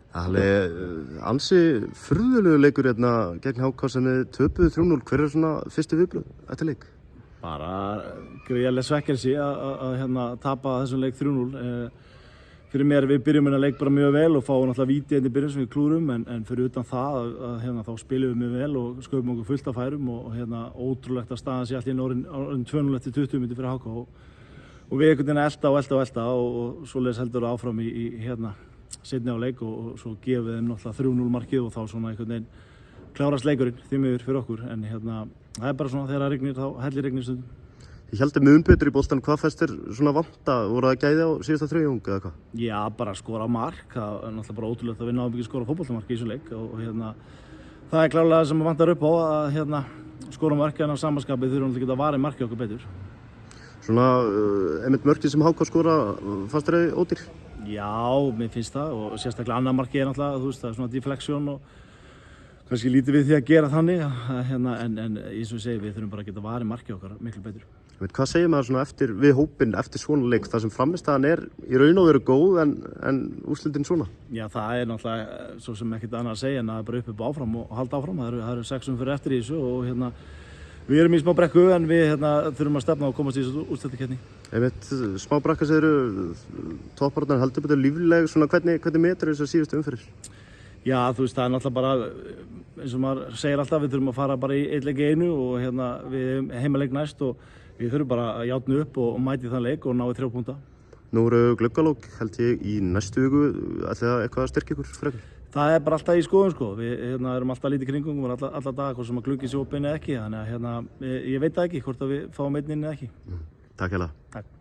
Það er ansi furðulegu leikur hérna gegn HK sem þið töpuðu 3-0. Hver er svona fyrstu viðbrögð eftir leik? Bara gríðarleg svekkelsi að tapa þessum leik 3-0. Fyrir mér við byrjum hérna leik bara mjög vel og fáum náttúrulega víti í byrjun sem við klúrum en fyrir utan það þá spilum við mjög vel og sköpum okkur fullt af færum og ótrúlegt að staðan sé allt í orðin 2-0 eftir 20 mínútur fyrir HK og við einhvern veginn elta og svoleiðis heldur það áfram í seinni á leik og svo gefum við þeim náttúrulega 3-0 markið og þá svona einhvern veginn klárast leikurinn því miður fyrir okkur en það er bara svona þegar það rignir þá hellir rignir stundum. Ég held mun betur í boltan, hvað fannst þér svona vanta? Voru það gæði á síðasta þriðjung eða hvað? Já, bara skora mark, það er náttúrulega bara ótrúlegt að við náum ekki að skora fótboltamark í þessum leik og það er klárlega það sem vantar upp á að skora mark en á samanskapið þurfum við að geta varið markið okkur betur. Svona, einmitt mörkin sem HK skora, fannst þér ódýr? Já, mér finnst það og sérstaklega annað markið er náttúrulega, þú veist, það er svona deflection og kannski lítið við því að gera þannig en eins og ég segi, við þurfum bara að geta varið markið okkar miklu betur. Hvað segir maður svona við hópinn eftir svona leik þar sem frammistaðan er í raun og veru góð en úrslitin svona? Já, það er náttúrulega svo sem ekkert annað að segja en að bara upp áfram og halda áfram. Það eru 6 fyrir eftir í þessu og við erum í smá brekku en við þurfum að stefna og komast í þessu úrslitakeppni. Einmitt, smá brekka segirðu, toppararnir heldur betur lífleg, svona hvernig metur þessar síðustu umferðir? Já, þú veist, það er náttúrulega bara, eins og maður segir alltaf, við þurfum að fara bara í einn leik í einu og við hefum heimaleik næst og við þurfum bara að játna upp og mæti þann leik og ná í 3 punkta. Nú eru gluggalok, held ég, í næstu viku, ætli það eitthvað að styrkja ykkur frekar? Það er bara alltaf í skoðun, sko. Við erum alltaf lítið kringum, við erum alla daga, hvort sem að gluggi sé opinn eða ekki, þannig að ég veit það ekki, hvort að við fáum einn inn eða ekki. Takk hérlega. Takk.